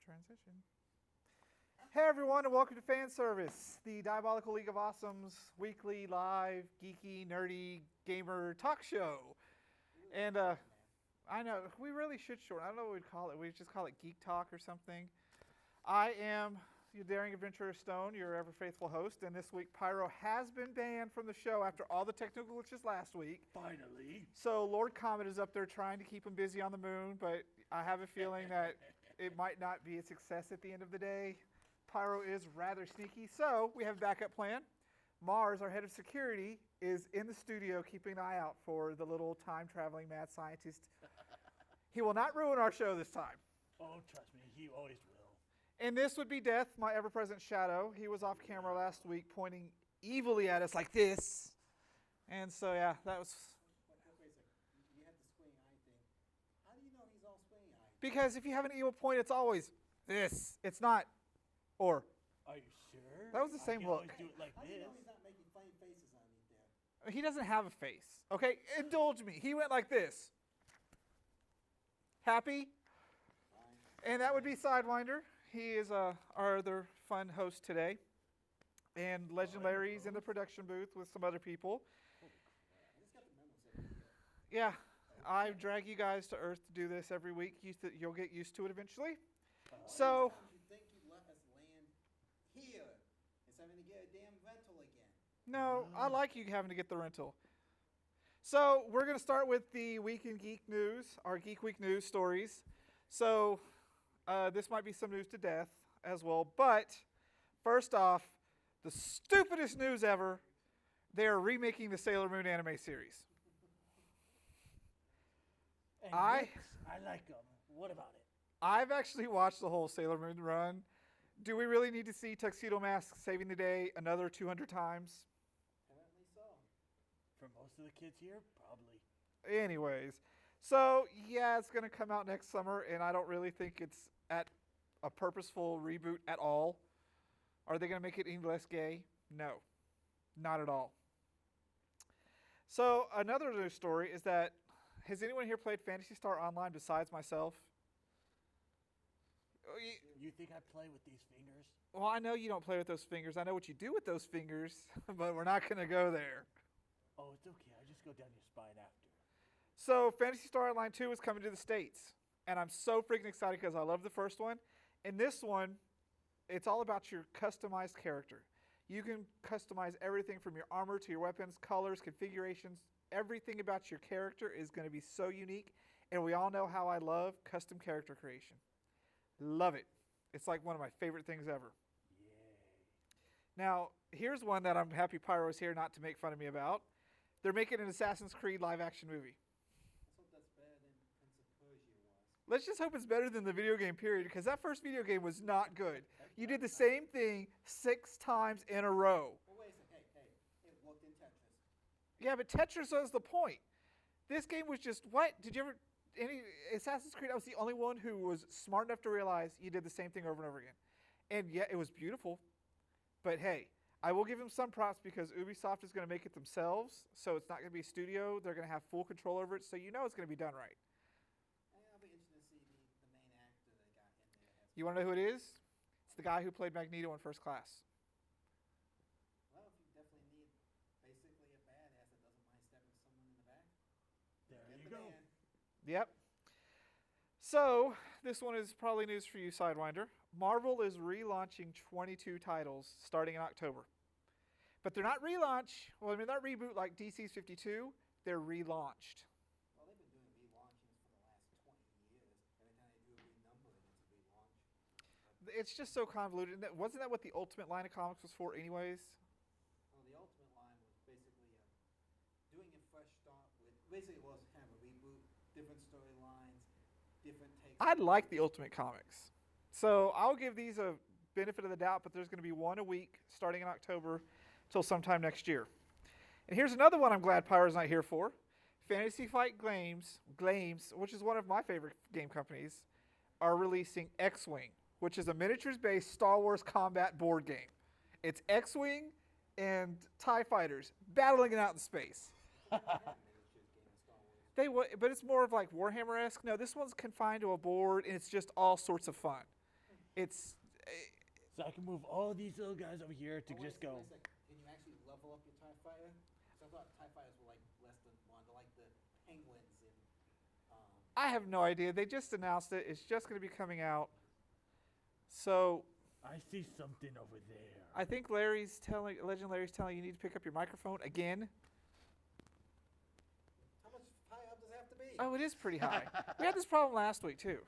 Transition. Hey everyone, and welcome to Fanservice, the Diabolical League of Awesome's weekly, live, geeky, nerdy, gamer talk show. And I know, we really should shorten. I don't know what we'd call it. We'd just call it Geek Talk or something. I am your daring adventurer Stone, your ever faithful host, and this week Pyro has been banned from the show after all the technical glitches last week. Finally. So Lord Comet is up there trying to keep him busy on the moon, but I have a feeling that it might not be a success at the end of the day. Pyro is rather sneaky, so we have a backup plan. Mars, our head of security, is in the studio keeping an eye out for the little time-traveling mad scientist. He will not ruin our show this time. Oh, trust me, he always will. And this would be Death, my ever-present shadow. He was off camera last week pointing evilly at us like this. And so, yeah, that was... Wait a second. You had the squinty eye thing. How do you know he's all squinty eye? Because if you have an evil point, it's always this. It's not, or... Are you sure? That was the same I can look. always do it like How do you this. know he's not making funny faces on you there? He doesn't have a face. Okay, indulge me. He went like this. Happy? Fine. And that would be Sidewinder. He is our other fun host today. And Legend Larry's in the production booth with some other people. I just got the memos every year. Yeah, I drag you guys to Earth to do this every week. You'll get used to it eventually. So, You think you let us land here instead of having to get a damn rental again? no, I like you having to get the rental. So, we're going to start with the Week in Geek News, our Geek Week News stories. So, this might be some news to death as well. But, first off, the stupidest news ever, they are remaking the Sailor Moon anime series. And I- yes, I like them. What about it? I've actually watched the whole Sailor Moon run. Do we really need to see Tuxedo Mask saving the day another 200 times? Apparently so. For most of the kids here, probably. Anyways, so yeah, it's going to come out next summer, and I don't really think it's at a purposeful reboot at all. Are they going to make it any less gay? No, not at all. So another news story is that, has anyone here played Phantasy Star Online besides myself? You think I play with these fingers? Well, I know you don't play with those fingers. I know what you do with those fingers, but we're not going to go there. Oh, it's okay. I just go down your spine after. So, Phantasy Star Online 2 is coming to the States, and I'm so freaking excited because I love the first one. In this one, it's all about your customized character. You can customize everything from your armor to your weapons, colors, configurations. Everything about your character is going to be so unique, and we all know how I love custom character creation. Love it. It's like one of my favorite things ever. Yay. Now, here's one that I'm happy Pyro's here not to make fun of me about. They're making an Assassin's Creed live-action movie. Let's hope that's better than Prince of Persia was. Let's just hope it's better than the video game period, because that first video game was not good. You did the same thing 6 times in a row. Well, wait a second. Hey, it worked in Tetris. Yeah, but Tetris was the point. This game was just, what? Did you ever, any Assassin's Creed, I was the only one who was smart enough to realize you did the same thing over and over again. And yeah, it was beautiful. But hey, I will give them some props because Ubisoft is going to make it themselves, so it's not going to be a studio. They're going to have full control over it, so you know it's going to be done right. I'll be interested to see the main actor they got in there. You want to know who it is? It's the guy who played Magneto in First Class. Well, if you definitely need basically a badass that doesn't mind stabbing someone in the back, There get you the go. man. Yep. So, this one is probably news for you, Sidewinder. Marvel is relaunching 22 titles starting in October. But they're not relaunch. Well, I mean, not reboot like DC's 52. They're relaunched. Well, they've been doing relaunchings for the last 20 years. Every time they do a renumbering, it's a relaunch. It's just so convoluted. Wasn't that what the Ultimate line of comics was for anyways? Well, the Ultimate line was basically doing a fresh start with, basically it was kind of a reboot, different storylines, different takes. I like the Ultimate comics. So I'll give these a benefit of the doubt, but there's going to be one a week starting in October till sometime next year. And here's another one I'm glad Pyro's not here for. Fantasy Flight Games, which is one of my favorite game companies, are releasing X-Wing, which is a miniatures-based Star Wars combat board game. It's X-Wing and TIE fighters battling it out in space. But it's more of like Warhammer-esque. No, this one's confined to a board, and it's just all sorts of fun. It's So I can move all these little guys over here to Oh, just wait a go. sec. Can you actually level up your TIE fighter? 'Cause I thought TIE fighters were like less than one. They're like the penguins in. I have no idea. They just announced it. It's just going to be coming out. So I see something over there. I think Legend Larry's telling you need to pick up your microphone again. How much high up does it have to be? Oh, it is pretty high. We had this problem last week too.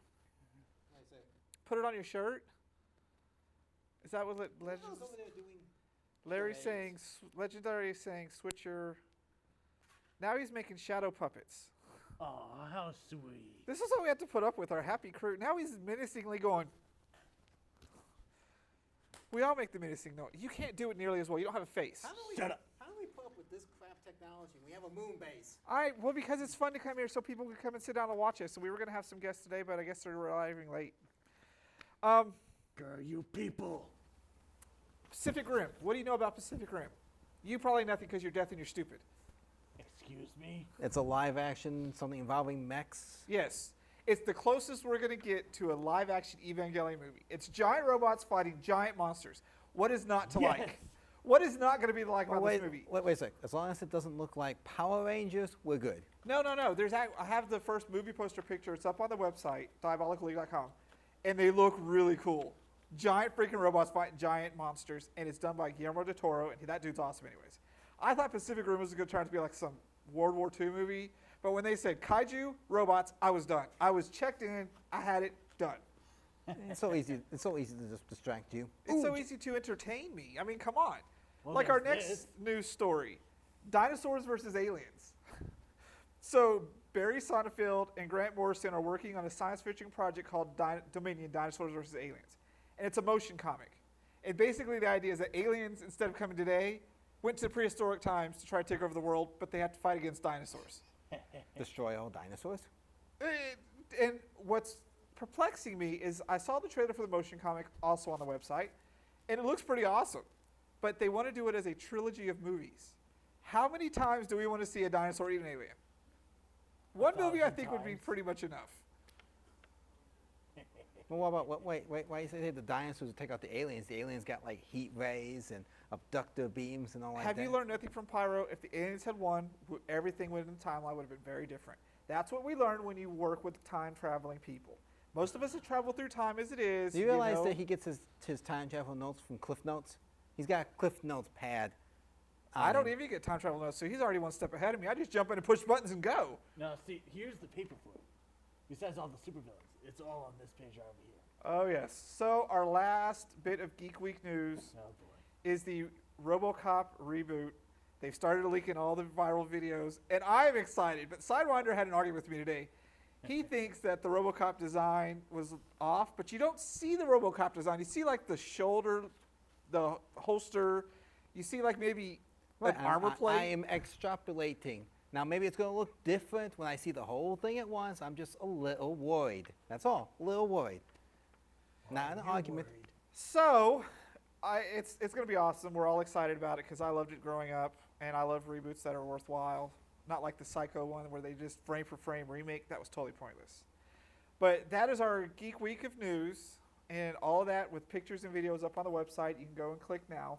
I say. Put it on your shirt. Is that what Legends Legends? over there doing. Larry's Right. saying, Legendary is saying, switch your. Now he's making shadow puppets. Oh, how sweet. This is what we have to put up with, our happy crew. Now he's menacingly going. We all make the menacing noise. You can't do it nearly as well. You don't have a face. How do we? Shut up. How do we put up with this crap technology? We have a moon base. Well, because it's fun to come here so people can come and sit down and watch us. So we were going to have some guests today, but I guess they're arriving late. Girl, you people. Pacific Rim. What do you know about Pacific Rim? You probably nothing because you're deaf and you're stupid. Excuse me. It's a live action, something involving mechs. Yes. It's the closest we're going to get to a live action Evangelion movie. It's giant robots fighting giant monsters. What is not to Yes. like? What is not going to be like about wait, this movie? wait a sec. As long as it doesn't look like Power Rangers, we're good. No. I have the first movie poster picture. It's up on the website, diabolicalleague.com. And they look really cool. Giant freaking robots fighting giant monsters. And it's done by Guillermo del Toro. And that dude's awesome anyways. I thought Pacific Rim was going to turn out to be like some World War II movie. But when they said kaiju, robots, I was done. I was checked in. I had it done. It's so easy. It's so easy to just distract you. It's so easy to entertain me. I mean, come on. Well, Like our there's next this. news story, dinosaurs versus aliens. So Barry Sonnenfeld and Grant Morrison are working on a science fiction project called Dominion: Dinosaurs versus Aliens, and it's a motion comic. And basically, the idea is that aliens, instead of coming today, went to prehistoric times to try to take over the world, but they have to fight against dinosaurs. Destroy all dinosaurs. And what's perplexing me is I saw the trailer for the motion comic also on the website, and it looks pretty awesome. But they want to do it as a trilogy of movies. How many times do we want to see a dinosaur eat an alien? One movie I 1,000 think would be times. pretty much enough. Well, what about wait? Why you say the dinosaurs would take out the aliens? The aliens got like heat rays and abductor beams and all like Have that. you learned nothing from Pyro? If the aliens had won, everything within the timeline would have been very different. That's what we learn when you work with time-traveling people. Most of us have traveled through time as it is. Do you realize know. that he gets his time travel notes from Cliff Notes? He's got a Cliff Notes pad. I don't on him. even get time travel notes, so he's already one step ahead of me. I just jump in and push buttons and go. Now, see, here's the paperclip. Besides all the supervillains, it's all on this page right over here. Oh, yes. So our last bit of Geek Week news Oh boy. is the RoboCop reboot. They've started leaking all the viral videos, and I'm excited. But Sidewinder had an argument with me today. He thinks that the RoboCop design was off, but you don't see the RoboCop design. You see like the shoulder, the holster. You see like maybe Right, an armor plate. I am extrapolating. Now maybe it's going to look different when I see the whole thing at once. I'm just a little worried. That's all. A little worried. Not an You're argument. worried. So, it's going to be awesome. We're all excited about it because I loved it growing up, and I love reboots that are worthwhile. Not like the Psycho one where they just frame for frame remake. That was totally pointless. But that is our Geek Week of news, and all of that with pictures and videos up on the website. You can go and click now.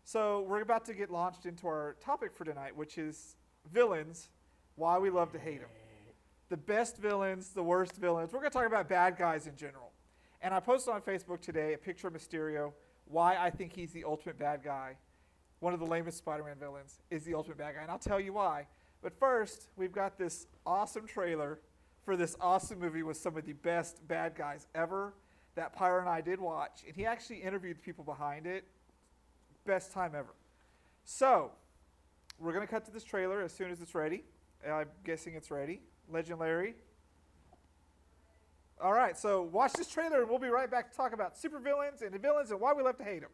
So we're about to get launched into our topic for tonight, which is villains, why we love to hate them. The best villains, the worst villains. We're going to talk about bad guys in general. And I posted on Facebook today a picture of Mysterio, why I think he's the ultimate bad guy. One of the lamest Spider-Man villains is the ultimate bad guy, and I'll tell you why. But first, we've got this awesome trailer for this awesome movie with some of the best bad guys ever that Pyro and I did watch, and he actually interviewed the people behind it. Best time ever. So, we're going to cut to this trailer as soon as it's ready. I'm guessing it's ready. Legend Larry. All right, so watch this trailer and we'll be right back to talk about supervillains and the villains and why we love to hate them.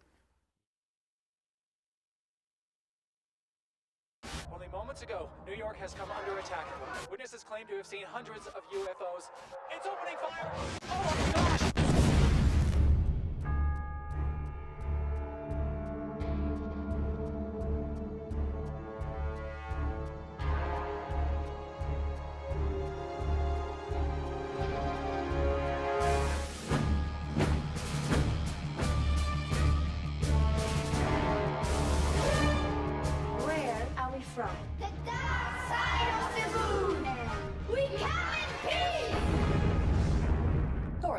Only moments ago, New York has come under attack. Witnesses claim to have seen hundreds of UFOs. It's opening fire! Oh my gosh!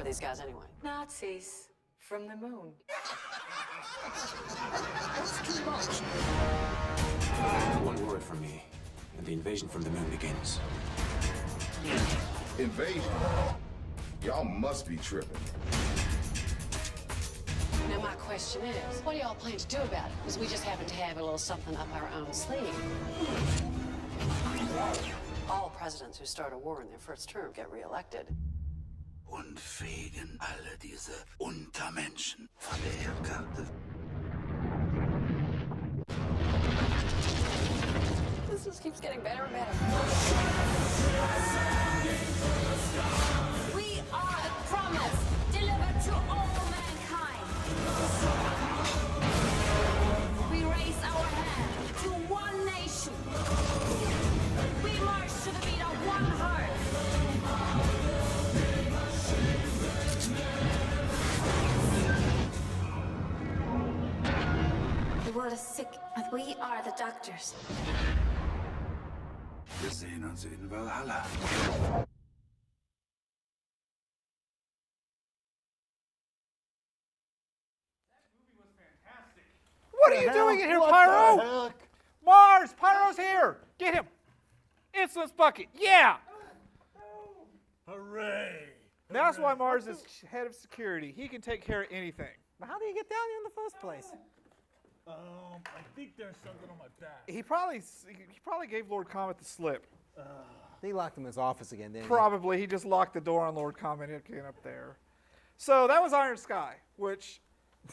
these guys anyway? Nazis from the moon. One word from me, and the invasion from the moon begins. Invasion? Y'all must be tripping. Now my question is, what do y'all plan to do about it? Because we just happen to have a little something up our own sleeve. All presidents who start a war in their first term get reelected. Und wegen alle diese Untermenschen von der Erdkarte. This just keeps getting better and better. We are a promise delivered to all mankind. We raise our hand to one nation. We march to the beat of one heart. The world is sick, but we are the doctors. Wir sehen uns in Valhalla. What are you doing in here, What Pyro? the heck? Mars, Pyro's here. Get him. Insolence bucket. Yeah. Hooray! That's why Mars is head of security. He can take care of anything. But how do you get down here in the first place? I think there's something on my back. He probably gave Lord Comet the slip. They locked him in his office again, didn't Probably he just locked the door on Lord Comet again up there. So that was Iron Sky, which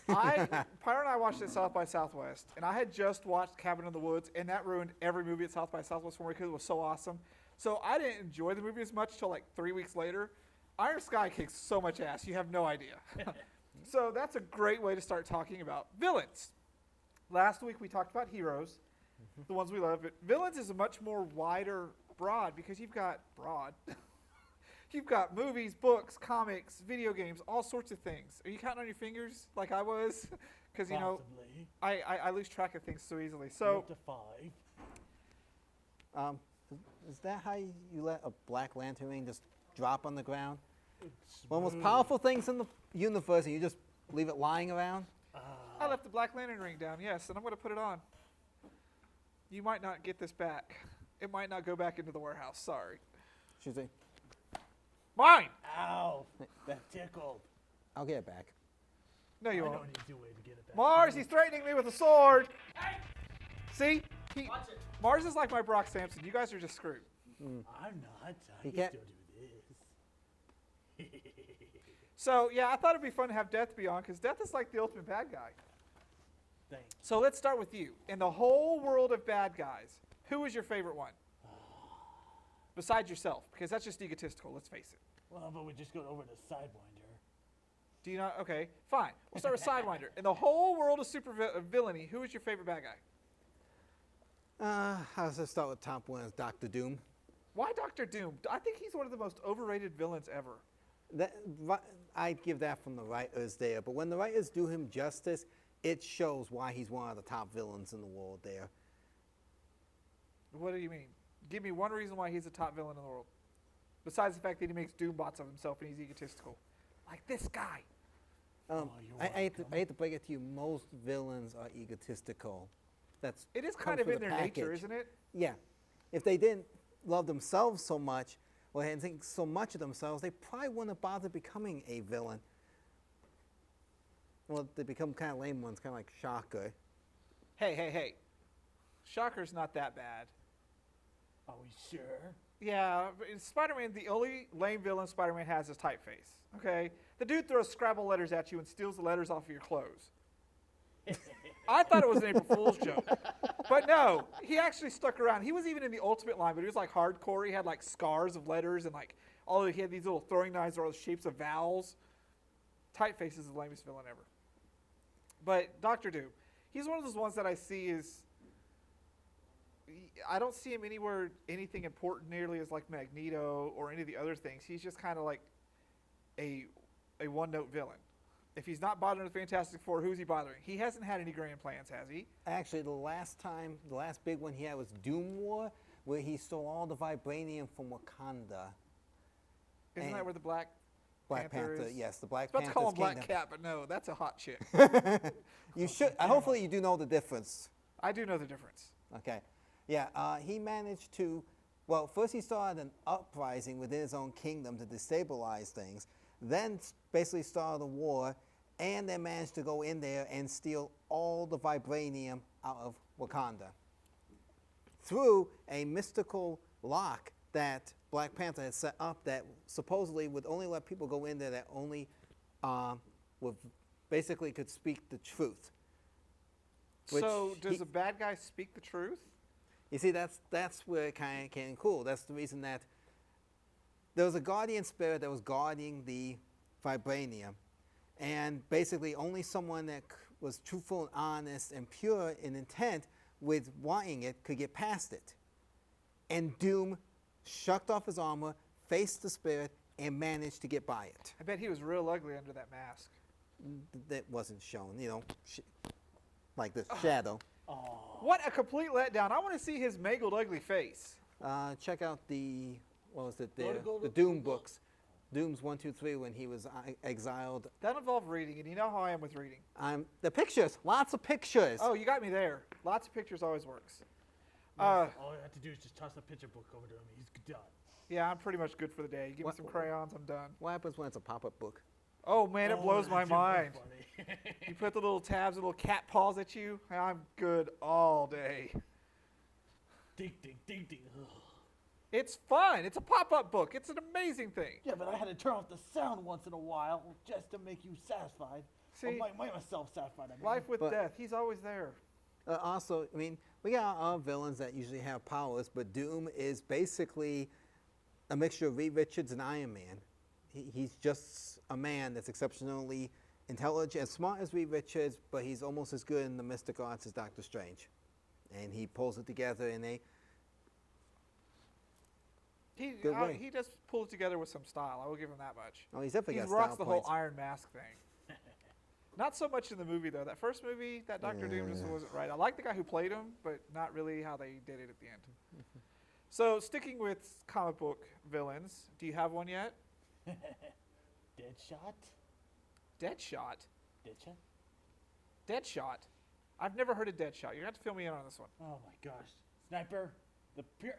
Pyro and I watched at South by Southwest, and I had just watched Cabin in the Woods, and that ruined every movie at South by Southwest for me because it was so awesome. So I didn't enjoy the movie as much till like 3 weeks later. Iron Sky kicks so much ass, you have no idea. So that's a great way to start talking about villains. Last week we talked about heroes, the ones we love. But villains is a much more wider broad because you've got you've got movies, books, comics, video games, all sorts of things. Are you counting on your fingers like I was? Because you know Possibly. I lose track of things so easily. You're So up to 5. Is that how you let a Black Lantern ring just drop on the ground? It's One of the most smooth. powerful things in the universe, and you just leave it lying around? I left the Black Lantern ring down, yes, and I'm going to put it on. You might not get this back. It might not go back into the warehouse. Sorry. Should say, Mine. Ow! That tickled. I'll get it back. No, you I won't. know an easy way to get it back. Mars, he's threatening me with a sword. See? Mars is like my Brock Sampson. You guys are just screwed. I'm not. I He can can't- still do this. So, yeah, I thought it'd be fun to have Death be on because Death is like the ultimate bad guy. Thanks. So let's start with you. In the whole world of bad guys, who is your favorite one? Besides yourself, because that's just egotistical, let's face it. Well, but we just go over to Sidewinder. Do you not? Okay, fine. We'll start with Sidewinder. In the whole world of villainy, who is your favorite bad guy? I'll just start with top one is Doctor Doom. Why Doctor Doom? I think he's one of the most overrated villains ever. I'd give that from the writers there, but when the writers do him justice, it shows why he's one of the top villains in the world there. What do you mean? Give me one reason why he's a top villain in the world. Besides the fact that he makes Doombots of himself and he's egotistical. Like this guy. You're I hate to break it to you, most villains are egotistical. It is comes kind of with in the their nature, package. isn't it? Yeah. If they didn't love themselves so much, or didn't think so much of themselves, they probably wouldn't have bothered becoming a villain. Well, they become kind of lame ones, kind of like Shocker. Hey. Shocker's not that bad. Are we sure? Yeah, but in Spider-Man, the only lame villain Spider-Man has is Typeface. Okay? The dude throws Scrabble letters at you and steals the letters off of your clothes. I thought it was an April Fool's joke. But no, he actually stuck around. He was even in the Ultimate line, but he was like hardcore. He had like scars of letters and like he had these little throwing knives that are all the shapes of vowels. Typeface is the lamest villain ever. But Doctor Doom, he's one of those ones that I see I don't see him anywhere anything important nearly as like Magneto or any of the other things. He's just kind of like a one-note villain. If he's not bothering the Fantastic Four, who's he bothering? He hasn't had any grand plans, has he? Actually, the last big one he had was Doom War, where he stole all the vibranium from Wakanda. Isn't that where the black Black Panther Panther, is- yes, the Black I was about to Panther's call him Black kingdom. Cat, but no, that's a hot chick. You should. Hopefully, you do know the difference. I do know the difference. Okay. Yeah, he managed to, well, first he started an uprising within his own kingdom to destabilize things, then basically started a war, and then managed to go in there and steal all the vibranium out of Wakanda through a mystical lock that Black Panther had set up that supposedly would only let people go in there that only would basically could speak the truth. Which So does he- a bad guy speak the truth? You see, that's where it kind of came cool. That's the reason that there was a guardian spirit that was guarding the vibranium, and basically only someone that was truthful and honest and pure in intent with wanting it could get past it. And Doom shucked off his armor, faced the spirit, and managed to get by it. I bet he was real ugly under that mask. That wasn't shown, you know, like the shadow. What a complete letdown. I want to see his mangled ugly face. Check out the, what was it there? Go to The Doom books. Doom's 1, 2, 3 when he was exiled. That involved reading, and you know how I am with reading. The pictures, lots of pictures. Oh, you got me there. Lots of pictures always works. All you have to do is just toss the picture book over to him. He's done. Yeah, I'm pretty much good for the day. Give me What- some crayons, I'm done. What happens when it's a pop-up book? Oh man, it blows my that's even more mind. funny. You put the little tabs, the little cat paws at you. I'm good all day. Ding, ding, ding, ding. Ugh. It's fun. It's a pop-up book. It's an amazing thing. Yeah, but I had to turn off the sound once in a while just to make you satisfied. See? Or make myself satisfied. I mean. Life with But- death. He's always there. Also, I mean, we got our villains that usually have powers, but Doom is basically a mixture of Reed Richards and Iron Man. He's just a man that's exceptionally intelligent, as smart as Reed Richards, but he's almost as good in the mystic arts as Doctor Strange. And he pulls it together in a Good way. He does pull it together with some style. I will give him that much. Oh, he's definitely He got rocks style the whole points. Iron Mask thing. Not so much in the movie though. That first movie, that Doctor Doom just wasn't right. I like the guy who played him, but not really how they did it at the end. So sticking with comic book villains, do you have one yet? Deadshot? Deadshot. Deadshot? Deadshot. I've never heard of Deadshot. You're gonna have to fill me in on this one. Oh my gosh. Sniper. The pure.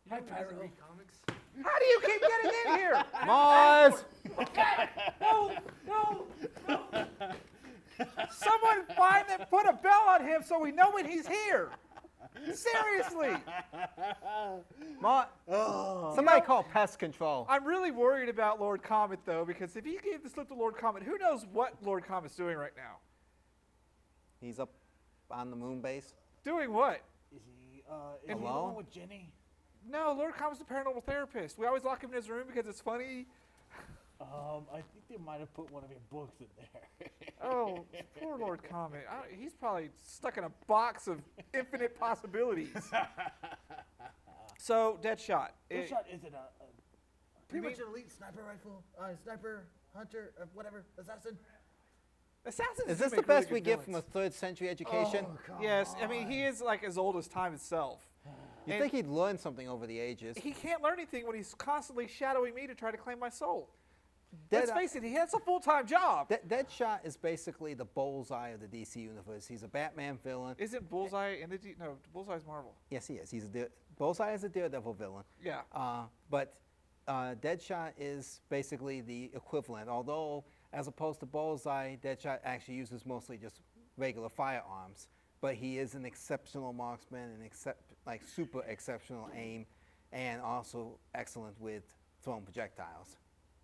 Hi, Pyro. How do you keep getting in here? Mars! No. Someone find and put a bell on him so we know when he's here. Seriously. Somebody call pest control. I'm really worried about Lord Comet though, because if he gave the slip to Lord Comet, who knows what Lord Comet's doing right now? He's up on the moon base. Doing what? Is he the Alone? one with Jenny? No, Lord Comet's a paranormal therapist. We always lock him in his room because it's funny. I think they might have put one of your books in there. Oh, poor Lord Comet. He's probably stuck in a box of infinite possibilities. So, Deadshot. Deadshot is it a pretty mean- much an elite sniper rifle, sniper, hunter, assassin? Assassins Is do this the make really best we good get from a villains. 3rd century education? Oh, come Yes, I on. mean, he is like as old as time itself. You'd and- think he'd learn something over the ages. He can't learn anything when he's constantly shadowing me to try to claim my soul. Dead- Let's face it, he has a full-time job. Deadshot is basically the bullseye of the DC universe. He's a Batman villain. Isn't Bullseye in the no? Bullseye's Marvel. Yes, he is. He's Bullseye is a Daredevil villain. Yeah. But Deadshot is basically the equivalent. Although, as opposed to Bullseye, Deadshot actually uses mostly just regular firearms. But he is an exceptional marksman and super exceptional aim, and also excellent with throwing projectiles.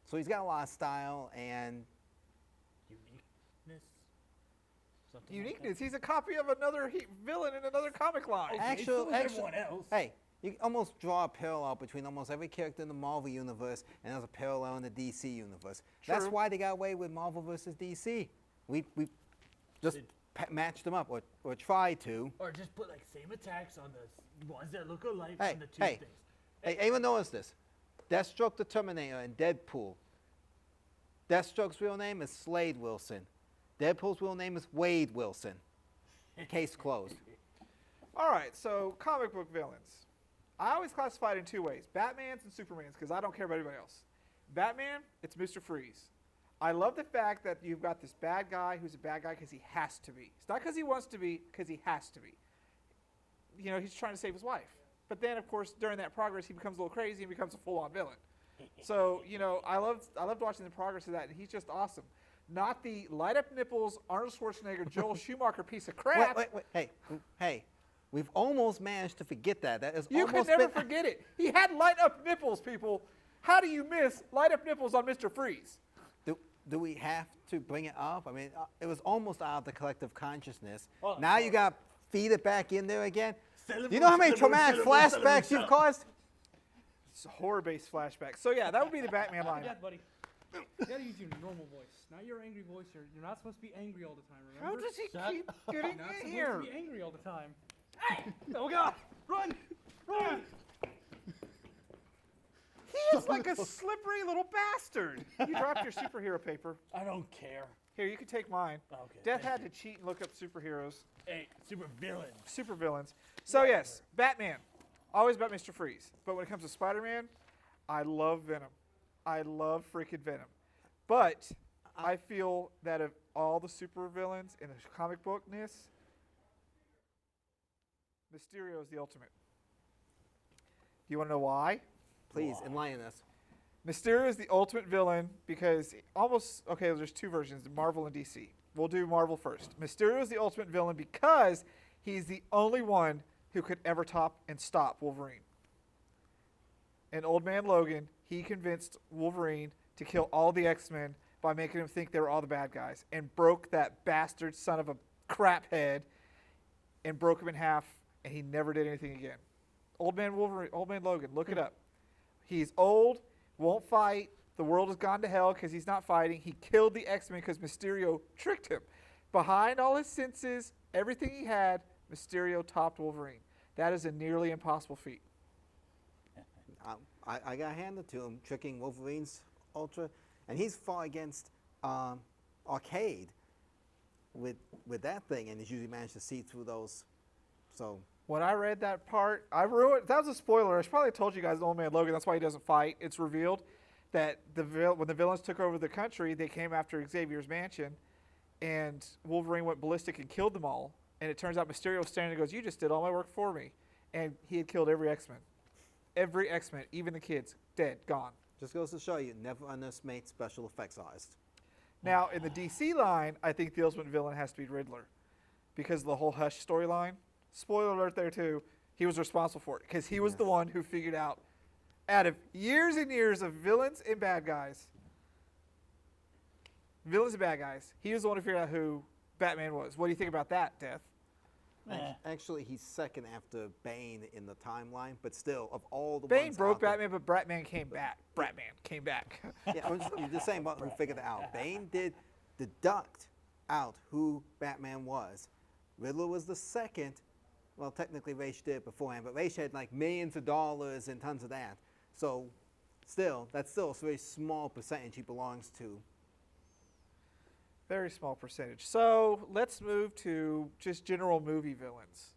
So he's got a lot of style and Uniqueness? Something like Uniqueness. He's a copy of another villain in another comic line. Okay, so is everyone else. Hey, you can almost draw a parallel between almost every character in the Marvel universe, and there's a parallel in the DC universe. That's True. why they got away with Marvel versus DC. We just matched them up, or tried to. Or just put like same attacks on the ones that look alike Hey, on the two hey, things. hey, anyone notice this? Deathstroke the Terminator and Deadpool. Deathstroke's real name is Slade Wilson. Deadpool's real name is Wade Wilson. Case closed. All right, so comic book villains. I always classify it in two ways: Batman's and Superman's, because I don't care about anybody else. Batman, it's Mr. Freeze. I love the fact that you've got this bad guy who's a bad guy because he has to be. It's not because he wants to be, because he has to be. You know, he's trying to save his wife. But then, of course, during that progress, he becomes a little crazy and becomes a full-on villain. So, you know, I loved watching the progress of that, and he's just awesome. Not the light-up nipples, Arnold Schwarzenegger, Joel Schumacher piece of crap. Wait. Hey, we've almost managed to forget that. That is You almost could never forget it. He had light-up nipples, people. How do you miss light-up nipples on Mr. Freeze? Do we have to bring it up? I mean, it was almost out of the collective consciousness. Oh, now you got to feed it back in there again. Do you know how many traumatic flashbacks you've caused? It's a horror-based flashback. So, yeah, that would be the Batman line. Yeah, buddy. You gotta use your normal voice, not your angry voice. You're not supposed to be angry all the time, remember? How does he keep You're getting not in supposed here? to be angry all the time. Hey! Oh, God! Run! Run! He is like a slippery little bastard. You dropped your superhero paper. I don't care. Here, you can take mine. Okay. Death thank had to cheat and look up superheroes. Hey, super villain. Super villains. So, yes, Batman. Always about Mr. Freeze. But when it comes to Spider-Man, I love Venom. I love freaking Venom. But I feel that of all the supervillains in the comic bookness, Mysterio is the ultimate. Do you want to know why? Please, enlighten us. Mysterio is the ultimate villain because there's two versions, Marvel and DC. We'll do Marvel first. Mysterio is the ultimate villain because he's the only one who could ever top and stop Wolverine. In Old Man Logan, he convinced Wolverine to kill all the X-Men by making him think they were all the bad guys and broke that bastard son of a crap head and broke him in half, and he never did anything again. Old Man Logan, look it up. He's old, won't fight. The world has gone to hell because he's not fighting. He killed the X-Men because Mysterio tricked him. Behind all his senses, everything he had, Mysterio topped Wolverine. That is a nearly impossible feat. I got handed to him, tricking Wolverine's Ultra, and he's fought against Arcade with that thing, and he's usually managed to see through those. So when I read that part, I ruined. That was a spoiler. I should probably told you guys, Old Man Logan. That's why he doesn't fight. It's revealed that when the villains took over the country, they came after Xavier's mansion, and Wolverine went ballistic and killed them all. And it turns out Mysterio was standing and goes, "You just did all my work for me," and he had killed every X-Men. Every X-Men, even the kids, dead, gone. Just goes to show you, never underestimate special effects artists. Now, in the DC line, I think the ultimate villain has to be Riddler because of the whole Hush storyline. Spoiler alert there, too. He was responsible for it because he was the one who figured out of years and years of villains and bad guys, he was the one who figured out who Batman was. What do you think about that, Death? Actually, he's second after Bane in the timeline, but still, of all the Bane ones broke out there- Batman, but Batman came back. Yeah, you're just saying about who figured it out. Bane did deduct out who Batman was. Riddler was the second. Well, technically, Ra's did it beforehand, but Ra's had like millions of dollars and tons of that. So, that's still a very small percentage he belongs to. Very small percentage. So let's move to just general movie villains.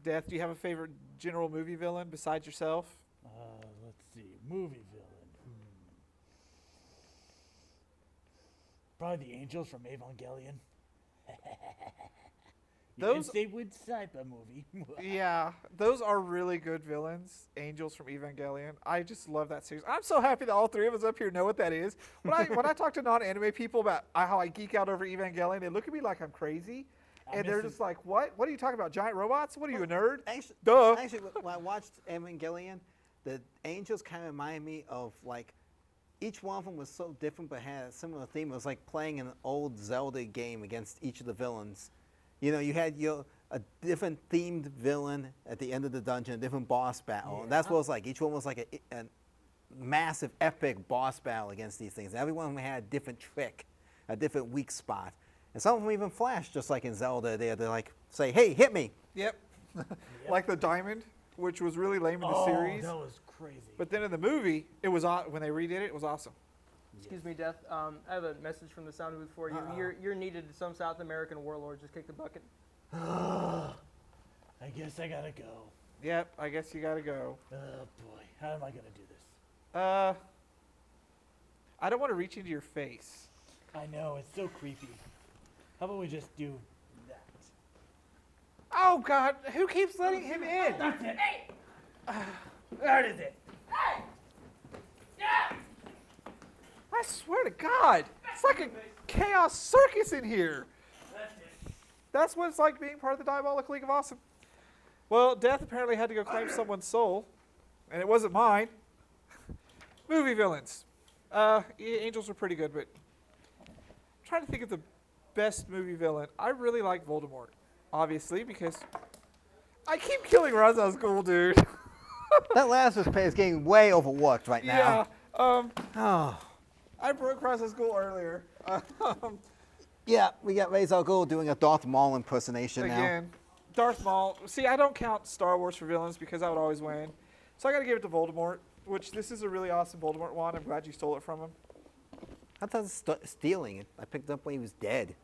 Death, do you have a favorite general movie villain besides yourself? Let's see. Movie villain. Probably the angels from Evangelion. Those they would type a movie. Yeah, those are really good villains. Angels from Evangelion. I just love that series. I'm so happy that all three of us up here know what that is. When I talk to non-anime people about how I geek out over Evangelion, they look at me like I'm crazy, and they're just like, "What? What are you talking about? Giant robots? What are you, a nerd?" Duh. Actually, when I watched Evangelion, the angels kind of remind me of like. Each one of them was so different, but had a similar theme. It was like playing an old Zelda game against each of the villains. You know, you had a different themed villain at the end of the dungeon, a different boss battle. And that's what it was like. Each one was like a massive, epic boss battle against these things. Every one of them had a different trick, a different weak spot. And some of them even flashed, just like in Zelda. They're like, say, "Hey, hit me." Yep. Like the diamond, which was really lame in the series. That was crazy. But then in the movie, it was when they redid it, it was awesome. Excuse me, Death. I have a message from the sound booth for you. You're needed. Some South American warlord just kicked the bucket. I guess I gotta go. Yep, I guess you gotta go. Oh boy, how am I gonna do this? I don't want to reach into your face. I know, it's so creepy. How about we just do that? Oh, God. Who keeps letting him in? That's it. Hey! That is it. Hey! Yeah! I swear to God. It's like a chaos circus in here. That's it. That's what it's like being part of the Diabolic League of Awesome. Well, Death apparently had to go claim someone's soul, and it wasn't mine. Movie villains. Angels are pretty good, but I'm trying to think of the best movie villain. I really like Voldemort, obviously, because I keep killing Ra's al Ghul, dude. That Lazarus pit is getting way overworked right Yeah. now. Oh. I broke Ra's al Ghul earlier. Yeah, we got Ra's al Ghul doing a Darth Maul impersonation Again, Darth Maul. See, I don't count Star Wars for villains because I would always win. So I got to give it to Voldemort, which this is a really awesome Voldemort wand. I'm glad you stole it from him. now. I thought it was stealing it. I picked it up when he was dead.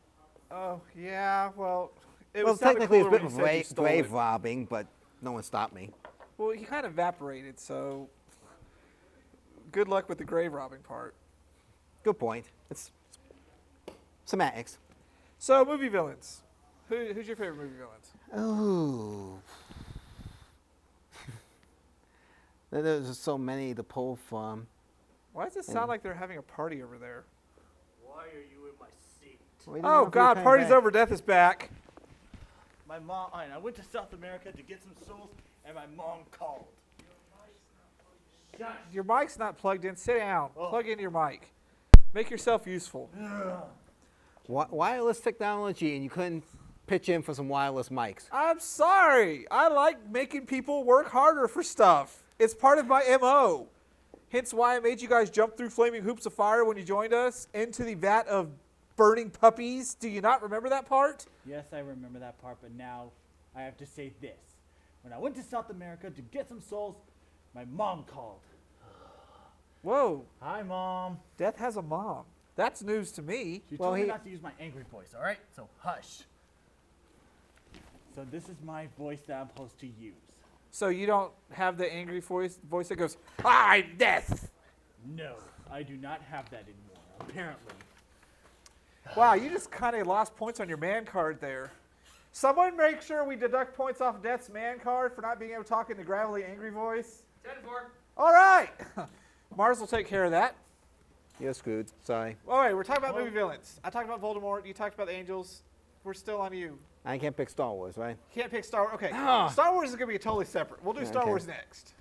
Oh, yeah, well, it Well, was sounded technically it's a cooler bit when of you said you stole grave it. robbing, but no one stopped me. Well, he kind of evaporated, so good luck with the grave robbing part. Good point. It's semantics. So, movie villains. Who's your favorite movie villains? Oh. There's just so many to pull from. Why does it sound like they're having a party over there? Why are you in my seat? We didn't know Oh, if you were God, coming party's back. over. Death is back. My mom, I went to South America to get some souls, and my mom called. Shush. Your mic's not plugged in. Sit down. Oh. Plug in your mic. Make yourself useful. Wireless technology, and you couldn't pitch in for some wireless mics. I'm sorry. I like making people work harder for stuff. It's part of my MO. Hence why I made you guys jump through flaming hoops of fire when you joined us into the vat of burning puppies. Do you not remember that part? Yes, I remember that part, but now I have to say this. When I went to South America to get some souls, my mom called. Whoa. Hi, Mom. Death has a mom. That's news to me. She told me not to use my angry voice, all right? So hush. So this is my voice that I'm supposed to use. So you don't have the angry voice that goes, I'm Death. No, I do not have that anymore, apparently. Wow, you just kind of lost points on your man card there. Someone make sure we deduct points off Death's man card for not being able to talk in the gravelly angry voice. 10-4. All right. Mars will take care of that. You're screwed. Sorry. All right, we're talking about movie villains. I talked about Voldemort. You talked about the Angels. We're still on you. I can't pick Star Wars, right? Can't pick Star Wars. Okay, Ah. Star Wars is going to be totally separate. We'll do Star Okay. Wars next.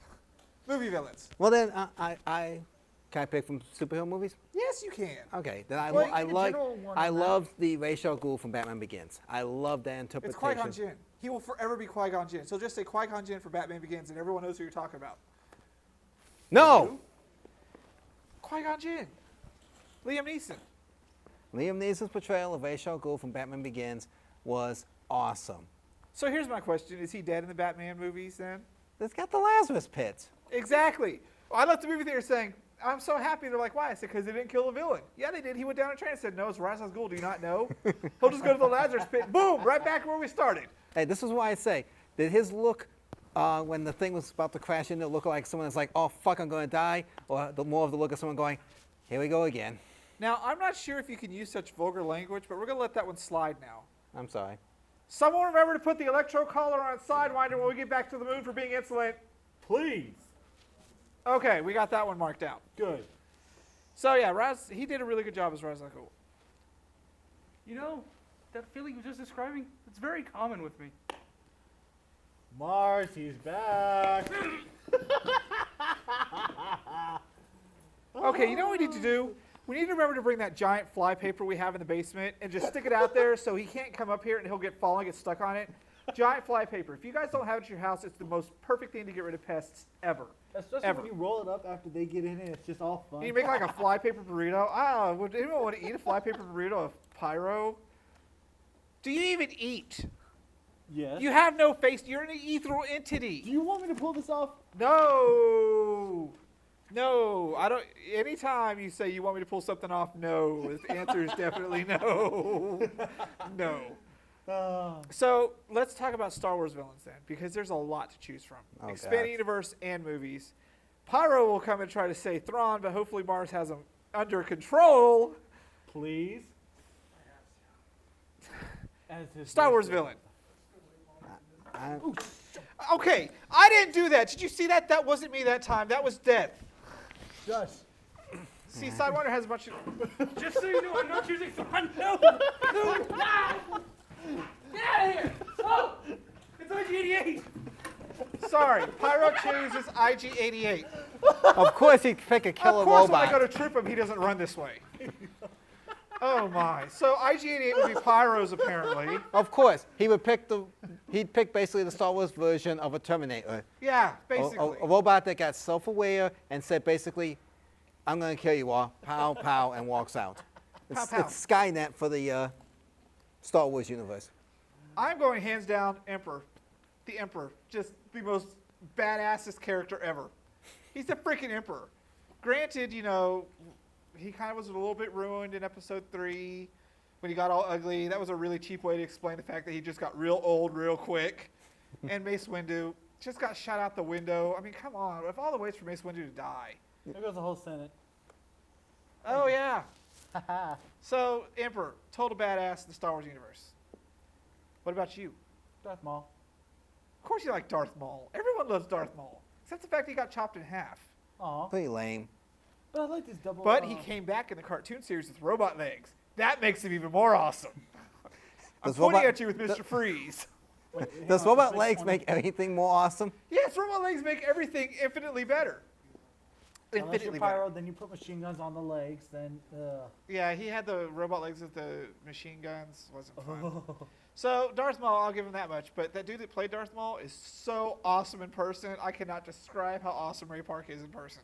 Movie villains. Well, then can I pick from superhero movies? Yes, you can. Okay, then I Well, you get a like general one I on that. love the Ra's al Ghul from Batman Begins. I love that It's interpretation. Qui-Gon Jinn. He will forever be Qui-Gon Jinn. So just say Qui-Gon Jinn for Batman Begins, and everyone knows who you're talking about. No, Qui-Gon Jinn. Liam Neeson. Liam Neeson's portrayal of Ra's al Ghul from Batman Begins was awesome. So here's my question. Is he dead in the Batman movies then? It's got the Lazarus pit. Exactly. I left the movie theater saying, I'm so happy. They're like, why? I said, because they didn't kill the villain. Yeah, they did. He went down a train and said, no, it's Ra's al Ghul. Do you not know? He'll just go to the Lazarus pit. Boom, right back where we started. Hey, this is why I say, did his look when the thing was about to crash into look like someone that's like, oh, fuck, I'm going to die? Or more of the look of someone going, here we go again. Now, I'm not sure if you can use such vulgar language, but we're going to let that one slide now. I'm sorry. Someone remember to put the electro collar on Sidewinder when we get back to the moon for being insolent. Please. Okay, we got that one marked out. Good. So yeah, he did a really good job as Ra's al Ghul. You know, that feeling you were just describing, it's very common with me. Mars, he's back. Okay, you know what we need to do? We need to remember to bring that giant fly paper we have in the basement and just stick it out there so he can't come up here and he'll fall and get stuck on it. Giant fly paper. If you guys don't have it at your house, it's the most perfect thing to get rid of pests ever. Especially Ever. when you roll it up after they get in it, it's just all fun. Can you make like a fly paper burrito? Ah, would anyone want to eat a fly paper burrito of Pyro? Do you even eat? Yes. You have no face. You're an ethereal entity. Do you want me to pull this off? No. No. I don't. Anytime you say you want me to pull something off, no. The answer is definitely no. No. So let's talk about Star Wars villains then, because there's a lot to choose from. Expanded God. universe and movies. Pyro will come and try to say Thrawn, but hopefully Mars has him under control. Please. As his Star Wars worst villain. I- Okay, I didn't do that. Did you see that? That wasn't me that time. That was Death. Shush. See, Sidewinder has a bunch of... Just so you know, I'm not choosing fun. No! No! Get out of here! Oh! It's IG-88! Sorry, Pyro chooses IG-88. Of course, he'd pick a killer Of course, robot. when I go to troop him, he doesn't run this way. Oh my! So IG-88 would be Pyro's apparently. Of course, he'd pick basically the Star Wars version of a Terminator. Yeah, A basically. robot that got self-aware and said basically, I'm going to kill you all, pow, pow, and walks out. It's, Pow, pow. it's Skynet for the Star Wars universe. I'm going hands down Emperor. The Emperor. Just the most badassest character ever. He's the freaking Emperor. Granted, you know, he kind of was a little bit ruined in episode 3 when he got all ugly. That was a really cheap way to explain the fact that he just got real old real quick. And Mace Windu just got shot out the window. I mean, come on. Of all the ways for Mace Windu to die. There goes the whole Senate. Oh, yeah. So, Emperor, total badass in the Star Wars universe. What about you? Darth Maul. Of course you like Darth Maul. Everyone loves Darth Maul. Except the fact he got chopped in half. Aw. Pretty lame. But I like this double. But he came back in the cartoon series with robot legs. That makes him even more awesome. I'm Does pointing robot- at you with Mr. Freeze. Does robot legs make anything more awesome? Yes, robot legs make everything infinitely better. Unless you're Infinitely better. Pyro, then you put machine guns on the legs. Then. Yeah, he had the robot legs with the machine guns. Wasn't fun. So, Darth Maul, I'll give him that much. But that dude that played Darth Maul is so awesome in person. I cannot describe how awesome Ray Park is in person.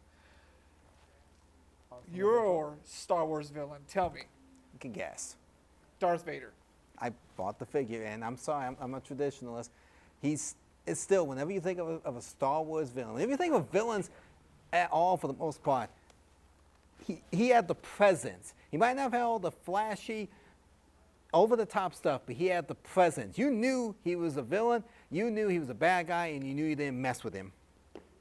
Your Star Wars villain, tell me. You can guess. Darth Vader. I bought the figure, and I'm sorry, I'm a traditionalist. It's still, whenever you think of a Star Wars villain, if you think of villains at all for the most part, he had the presence. He might not have all the flashy, over-the-top stuff, but he had the presence. You knew he was a villain, you knew he was a bad guy, and you knew you didn't mess with him.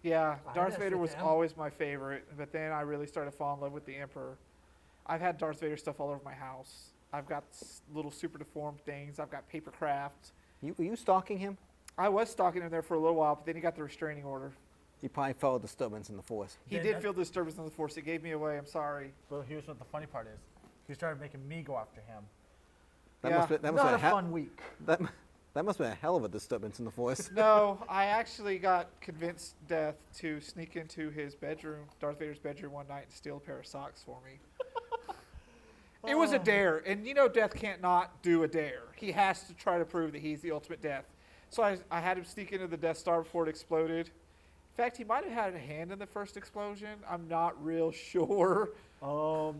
Yeah, Darth mess Vader with was him. always my favorite, but then I really started to fall in love with the Emperor. I've had Darth Vader stuff all over my house. I've got little super deformed things. I've got paper crafts. Were you stalking him? I was stalking him there for a little while, but then he got the restraining order. He probably felt a disturbance in the Force. He did feel the disturbance in the Force. It gave me away. I'm sorry. But here's what the funny part is. He started making me go after him. That Yeah. must have Not been a fun week. That must have been a hell of a disturbance in the Force. No, I actually got convinced Death to sneak into his bedroom, Darth Vader's bedroom one night and steal a pair of socks for me. It was a dare, and you know Death can't not do a dare. He has to try to prove that he's the ultimate Death. So I had him sneak into the Death Star before it exploded. In fact, he might have had a hand in the first explosion. I'm not real sure.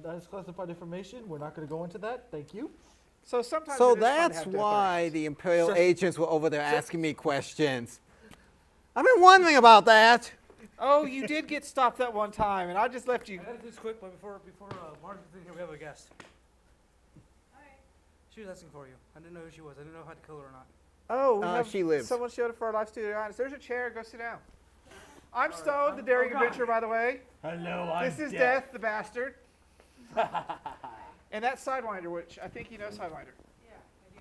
That's classified information. We're not going to go into that. Thank you. So sometimes So it is fun to that's have Death why Arcs. the Imperial agents were over there asking me questions. I've been wondering about that. Oh, you did get stopped that one time, and I just left you. I gotta do this quick, but before Margaret's in here, we have a guest. She was asking for you. I didn't know who she was. I didn't know how to kill her or not. Oh, we have she lives. someone showed up for our live studio audience. There's a chair. Go sit down. I'm Stone, the Daring Adventurer, by the way. Hello, I'm This is Death, the bastard. And that's Sidewinder, which I think you know Sidewinder. Yeah, I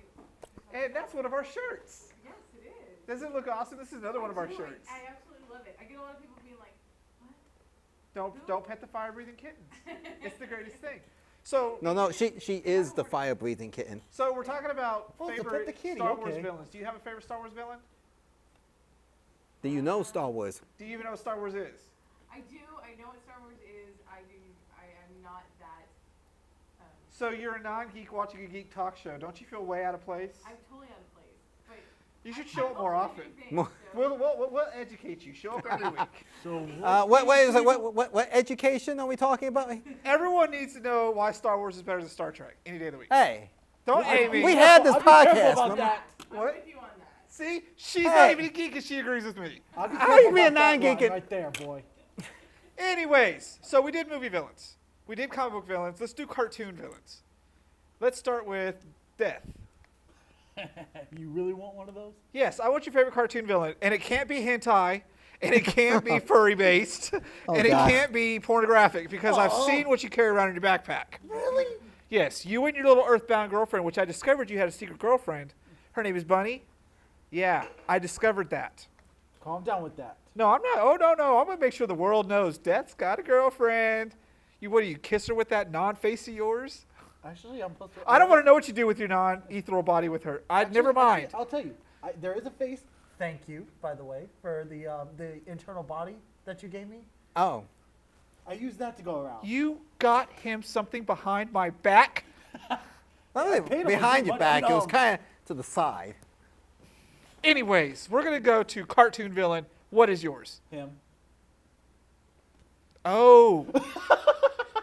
do. And that's one of our shirts. Yes, it is. Does it look awesome? This is another one of our Absolutely. shirts. I absolutely love it. I get a lot of people being like, what? Don't pet the fire-breathing kittens. It's the greatest thing. So No, she is the fire-breathing kitten. So we're talking about Oh, to pet favorite the kitty, Star Wars okay. villains. Do you have a favorite Star Wars villain? Do you know Star Wars? Do you even know what Star Wars is? I do. I know what Star Wars is. I am not that. So you're a non-geek watching a geek talk show. Don't you feel way out of place? I'm totally out of place. But You should show up more often. More- We'll educate you. Show up every week. So Wait a second. What education are we talking about? Everyone needs to know why Star Wars is better than Star Trek any day of the week. Hey, Don't hate me. we had this I'll be careful podcast. about remember? that. I'm What? with you on that. See, she's Hey. not even a geek and she agrees with me. I'll be How careful you be a about that non-geek line and- right there, boy. Anyways, so we did movie villains. We did comic book villains. Let's do cartoon villains. Let's start with Death. You really want one of those? Yes, I want your favorite cartoon villain, and it can't be hentai, and it can't be furry based, and it God. can't be pornographic because I've seen what you carry around in your backpack. Really? Yes, you and your little earthbound girlfriend, which I discovered you had a secret girlfriend. Her name is Bunny. Yeah, I discovered that. Calm down with that. No, I'm not. Oh, no. I'm going to make sure the world knows Death's got a girlfriend. What do you kiss her with that non-face of yours? Actually, I'm supposed to. I don't want to know what you do with your non-ethereal body with her. Never mind. I'll tell you. There is a face. Thank you, by the way, for the internal body that you gave me. Oh. I used that to go around. You got him something behind my back? Not really paid him behind a your good back. money. It was kind of to the side. Anyways, we're going to go to cartoon villain. What is yours? Him. Oh.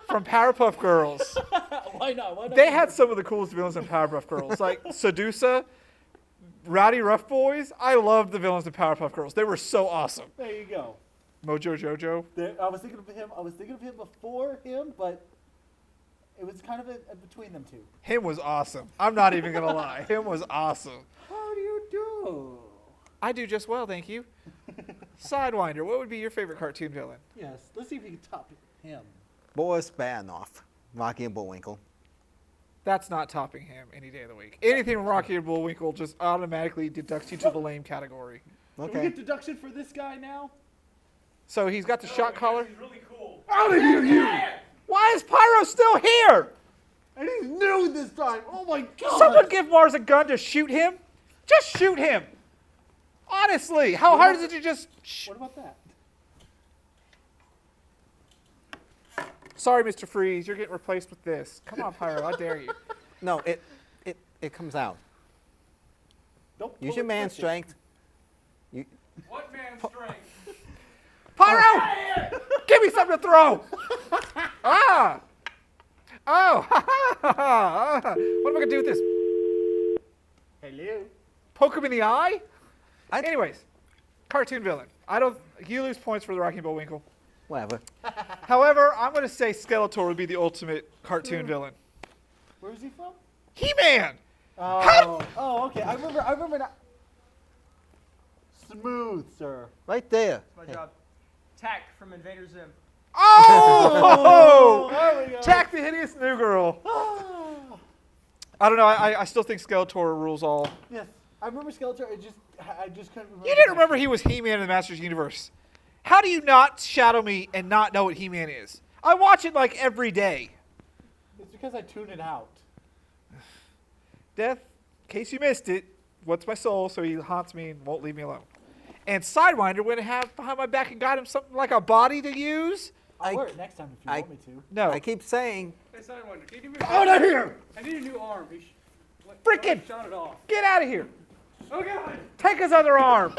From Powerpuff Girls. Why not? Why not? They had some of the coolest villains in Powerpuff Girls, like Sedusa, Rowdy Rough Boys. I loved the villains in Powerpuff Girls. They were so awesome. There you go. Mojo Jojo. I was thinking of him. I was thinking of him before him, but it was kind of a between them two. Him was awesome. I'm not even going to lie. Him was awesome. How do you do? I do just well, thank you. Sidewinder, what would be your favorite cartoon villain? Yes. Let's see if we can top him. Boris Banoff, Rocky and Bullwinkle. That's not topping him any day of the week. Anything from Rocky or Bullwinkle just automatically deducts you to the lame category. Can we Okay. get deduction for this guy now? So he's got the shot collar. He's really cool. Out of here, you! Why is Pyro still here? And he's new this time. Oh my god! Someone give Mars a gun to shoot him. Just shoot him. Honestly, how hard is it to just... What about that? Sorry, Mr. Freeze, you're getting replaced with this. Come on, Pyro, how dare you? No, it comes out. Don't Use pull your it man quick. strength. What man's strength? Pyro! Give me something to throw! Ah! Oh! What am I going to do with this? Hello. Poke him in the eye? Anyways, cartoon villain. You lose points for the Rocky and Bullwinkle. Whatever. However, I'm going to say Skeletor would be the ultimate cartoon villain. Where is he from? He-Man! Oh, okay. I remember that. Smooth, sir. Right there. My job. Tack from Invader Zim. Oh! There we go. Tack the hideous new girl. I don't know. I still think Skeletor rules all. Yes, I remember Skeletor. I just couldn't remember. You didn't remember he was He-Man in the Masters Universe. How do you not shadow me and not know what He-Man is? I watch it like every day. It's because I tune it out. Death, in case you missed it, what's my soul? So he haunts me and won't leave me alone. And Sidewinder went to have behind my back and got him something like a body to use. I'll wear it next time if you want me to. No. I keep saying. Hey, Sidewinder, can you give me Out of here! I need a new arm. Frickin' Shot it off. Get out of here! Oh, God! Take his other arm!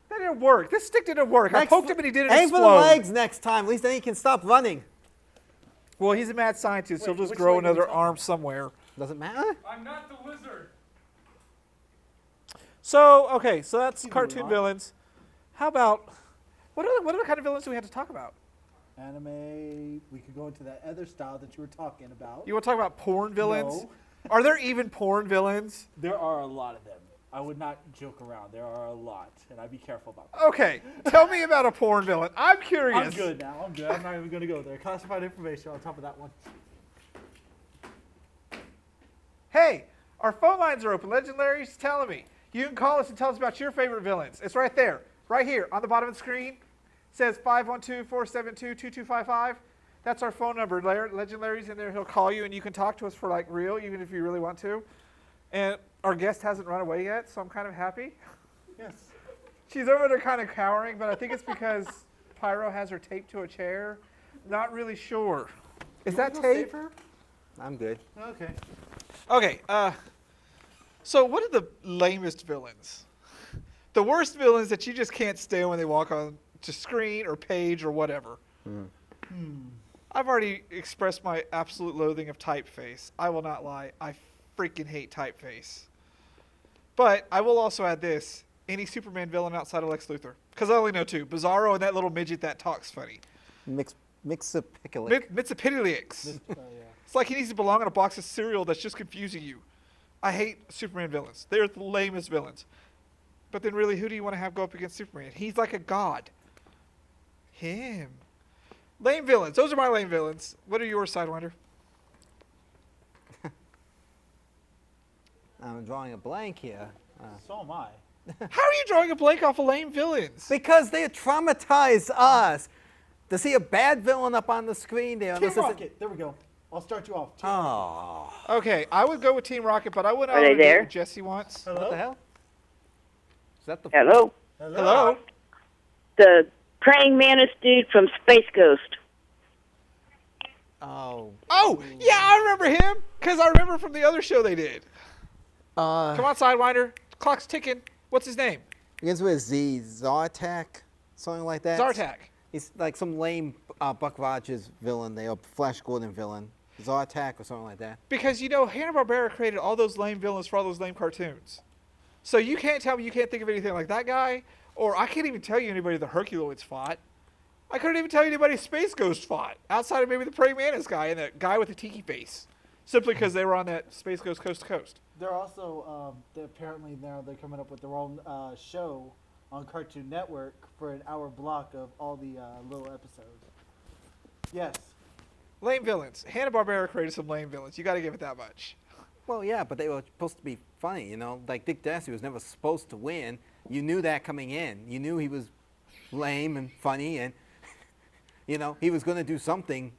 That didn't work. This stick didn't work. I poked him and he didn't Aim explode. for the legs next time. At least then he can stop running. Well, he's a mad scientist. He'll just which grow leg are we another talking arm somewhere. Doesn't matter. I'm not the lizard. So, okay, so that's Either cartoon way. villains. How about, what other kind of villains do we have to talk about? Anime. We could go into that other style that you were talking about. You want to talk about porn villains? No. Are there even porn villains? There are a lot of them. I would not joke around. There are a lot, and I'd be careful about that. Okay, tell me about a porn villain. I'm curious. I'm good now. I'm good. I'm not even going to go there. Classified information on top of that one. Hey, our phone lines are open. Legendary's telling me. You can call us and tell us about your favorite villains. It's right there, right here on the bottom of the screen. It says 512-472-2255. That's our phone number. Legendary's in there. He'll call you and you can talk to us for like real, even if you really want to. And our guest hasn't run away yet, so I'm kind of happy. Yes. She's over there kind of cowering, but I think it's because Pyro has her taped to a chair. Not really sure. Is that tape? I'm good. Okay. Okay, so what are the lamest villains? The worst villains that you just can't stand when they walk on to screen or page or whatever. I've already expressed my absolute loathing of Typeface. I will not lie. I freaking hate Typeface. But I will also add this. Any Superman villain outside of Lex Luthor. Because I only know two. Bizarro and that little midget that talks funny. Mixapicalic. Mitsapidilix. It's like he needs to belong in a box of cereal that's just confusing you. I hate Superman villains. They're the lamest villains. But then really, who do you want to have go up against Superman? He's like a god. Him. Lame villains. Those are my lame villains. What are yours, Sidewinder? I'm drawing a blank here. So am I. How are you drawing a blank off of lame villains? Because they traumatize us. To see a bad villain up on the screen there. Team Rocket. There we go. I'll start you off. Team Oh. Okay, I would go with Team Rocket, but I wouldn't Are they do there? what Jesse wants. Hello? What the hell? Is that the Hello? Hello? The praying mantis dude from Space Ghost. Oh. Oh, yeah, I remember him, because I remember from the other show they did. Come on, Sidewinder. Clock's ticking. What's his name? Begins with a Z. Zartak? Something like that? Zartak. He's like some lame Buck Rogers villain there, or Flash Gordon villain. Zartak or something like that. Because, you know, Hanna-Barbera created all those lame villains for all those lame cartoons. So you can't tell me you can't think of anything like that guy, or I can't even tell you anybody the Herculoids fought. I couldn't even tell you anybody Space Ghost fought, outside of maybe the Praying Mantis guy and that guy with the tiki face, simply because they were on that Space Ghost Coast to Coast. They're also, apparently now they're coming up with their own show on Cartoon Network for an hour block of all the little episodes. Yes. Lame villains. Hanna-Barbera created some lame villains. You got to give it that much. Well, yeah, but they were supposed to be funny, you know? Like Dick Dastardly was never supposed to win. You knew that coming in. You knew he was lame and funny and, you know, he was going to do something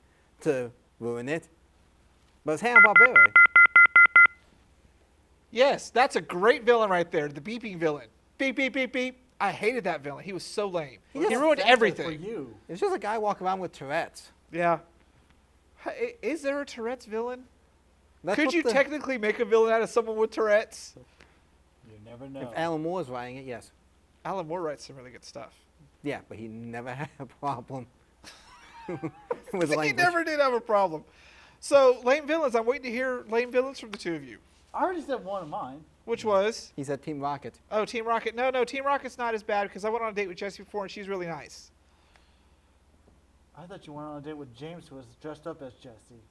to ruin it. But it's Hanna-Barbera. Yes, that's a great villain right there. The beeping villain. Beep, beep, beep, beep. I hated that villain. He was so lame. He ruined everything. For you. It's just a guy walking around with Tourette's. Yeah. Is there a Tourette's villain? That's Could what you technically make a villain out of someone with Tourette's? You never know. If Alan Moore's writing it, yes. Alan Moore writes some really good stuff. Yeah, but he never had a problem with He language. never did have a problem. So, lame villains. I'm waiting to hear lame villains from the two of you. I already said one of mine. Which was? He said Team Rocket. Oh, Team Rocket. No, Team Rocket's not as bad because I went on a date with Jessie before and she's really nice. I thought you went on a date with James, who was dressed up as Jesse.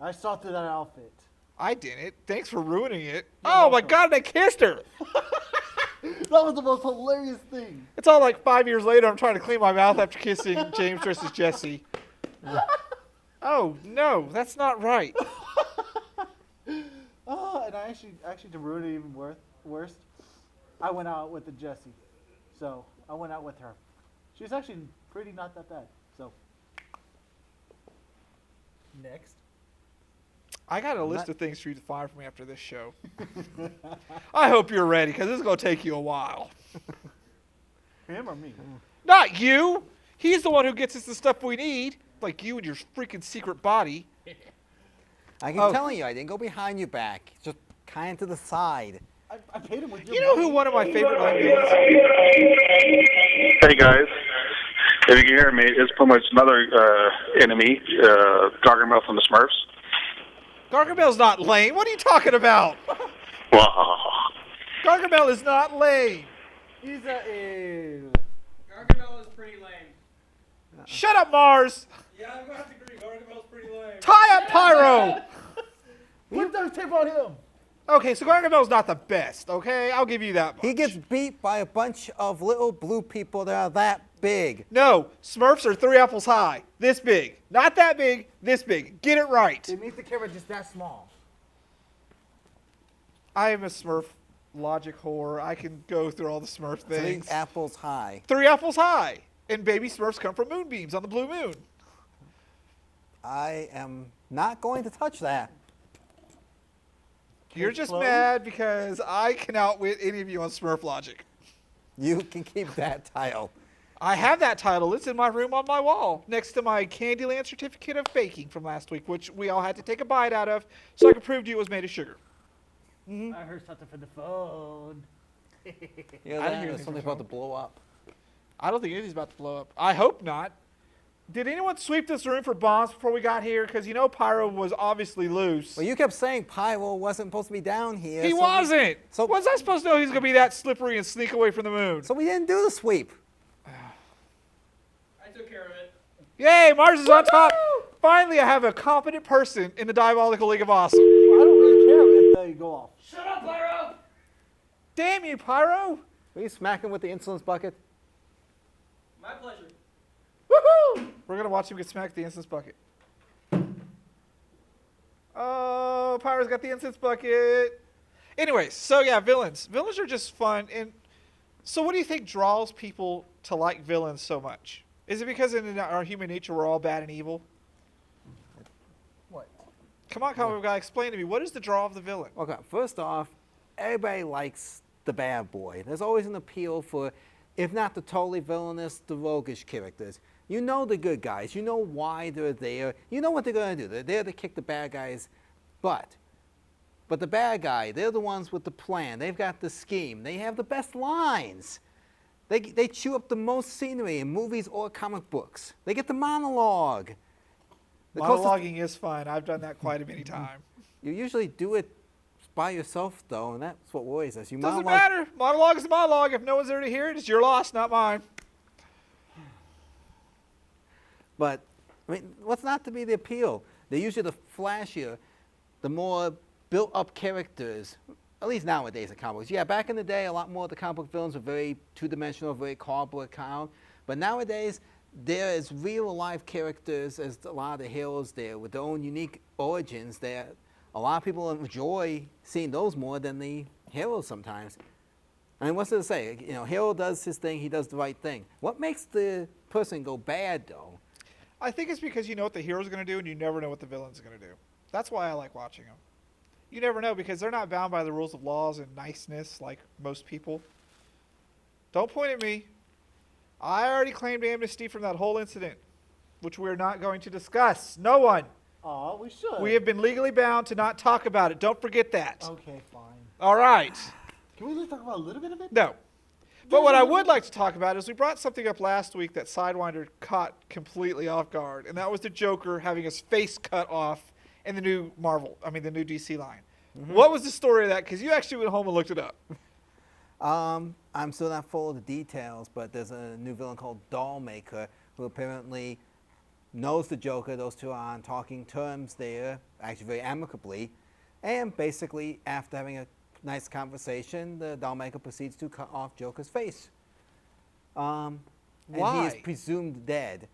I saw through that outfit. I didn't. Thanks for ruining it. You're Oh my welcome. God, I kissed her. That was the most hilarious thing. It's all like 5 years later. I'm trying to clean my mouth after kissing James versus Jesse. Oh no, that's not right. And I actually to ruin it even worse, I went out with the Jessie. So I went out with her. She was actually pretty not that bad. So next. I got a list of things for you to find for me after this show. I hope you're ready because this is going to take you a while. Him or me? Not you. He's the one who gets us the stuff we need, like you and your freaking secret body. I keep telling you, I didn't go behind your back. Just kind of to the side. I paid him with your You know who one of my favorite lame villains? Hey guys, if you can hear me, it's pretty much another enemy, Gargamel from the Smurfs. Gargamel's not lame. What are you talking about? Gargamel is not lame. He's a Gargamel is pretty lame. Shut up, Mars. Yeah, I'm gonna have to agree. Gargamel's pretty lame. Tie up Pyro. Put duct tape on him. Okay, so Gargamel's not the best, okay? I'll give you that much. He gets beat by a bunch of little blue people that are that big. No, Smurfs are 3 apples high. This big. Not that big, this big. Get it right. It makes the camera just that small. I am a Smurf logic whore. I can go through all the Smurf 3 things. apples high. 3 apples high. And baby Smurfs come from moonbeams on the blue moon. I am not going to touch that. You're just mad because I can outwit any of you on Smurf logic. You can keep that title. I have that title. It's in my room on my wall next to my Candyland certificate of baking from last week, which we all had to take a bite out of so I could prove to you it was made of sugar. I heard something from the phone. Yeah, I didn't hear there's something about to blow up. I don't think anything's about to blow up. I hope not. Did anyone sweep this room for bombs before we got here? Because you know Pyro was obviously loose. Well, you kept saying Pyro wasn't supposed to be down here. He wasn't. So was I supposed to know he's going to be that slippery and sneak away from the moon? So we didn't do the sweep. I took care of it. Yay, Mars is on top. Finally, I have a competent person in the Diabolical League of Awesome. I don't really care if they go off. Shut up, Pyro! Damn you, Pyro. Will you smack him with the insolence bucket? My pleasure. Woohoo! We're gonna watch him get smacked with the incense bucket. Oh, Pyro's got the incense bucket. Anyways, so yeah, villains. Villains are just fun. And so what do you think draws people to like villains so much? Is it because in our human nature we're all bad and evil? What? Come on, comic book guy, explain to me. What is the draw of the villain? Okay, first off, everybody likes the bad boy. There's always an appeal for, if not the totally villainous, the roguish characters. You know the good guys. You know why they're there. You know what they're going to do. They're there to kick the bad guys' butt. But the bad guy, they're the ones with the plan. They've got the scheme. They have the best lines. They chew up the most scenery in movies or comic books. They get the monologue. Monologuing is fun. I've done that quite a many times. You usually do it by yourself, though, and that's what worries us. You Doesn't matter. Monologue is a monologue. If no one's there to hear it, it's your loss, not mine. But, I mean, what's not to be the appeal? They're usually the flashier, the more built-up characters, at least nowadays in comic books. Yeah, back in the day, a lot more of the comic book villains were very two-dimensional, very cardboard count. But nowadays, they're as real life characters as a lot of the heroes there with their own unique origins. A lot of people enjoy seeing those more than the heroes sometimes. I mean, what's there to say? You know, hero does his thing, he does the right thing. What makes the person go bad, though? I think it's because you know what the hero's going to do and you never know what the villain's going to do. That's why I like watching them. You never know because they're not bound by the rules of laws and niceness like most people. Don't point at me. I already claimed amnesty from that whole incident, which we're not going to discuss. No one. Aw, we should. We have been legally bound to not talk about it. Don't forget that. Okay, fine. All right. Can we at least talk about a little bit of it? No. But what I would like to talk about is we brought something up last week that Sidewinder caught completely off guard, and that was the Joker having his face cut off in the new the new DC line. Mm-hmm. What was the story of that? Because you actually went home and looked it up. I'm still not full of the details, but there's a new villain called Dollmaker who apparently knows the Joker. Those two are on talking terms there, actually very amicably. And basically, after having a nice conversation, the Dollmaker proceeds to cut off Joker's face. And Why? he is presumed dead.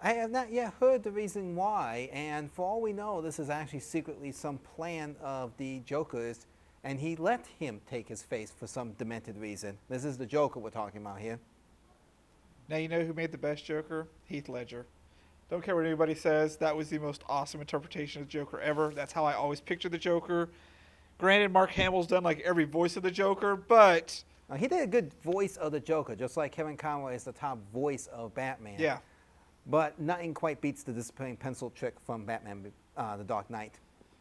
I have not yet heard the reason why, and for all we know, this is actually secretly some plan of the Joker's, and he let him take his face for some demented reason. This is the Joker we're talking about here. Now you know who made the best Joker? Heath Ledger. Don't care what anybody says. That was the most awesome interpretation of the Joker ever. That's how I always picture the Joker. Granted, Mark Hamill's done like every voice of the Joker, but... He did a good voice of the Joker, just like Kevin Conroy is the top voice of Batman. Yeah. But nothing quite beats the disappearing pencil trick from Batman, The Dark Knight.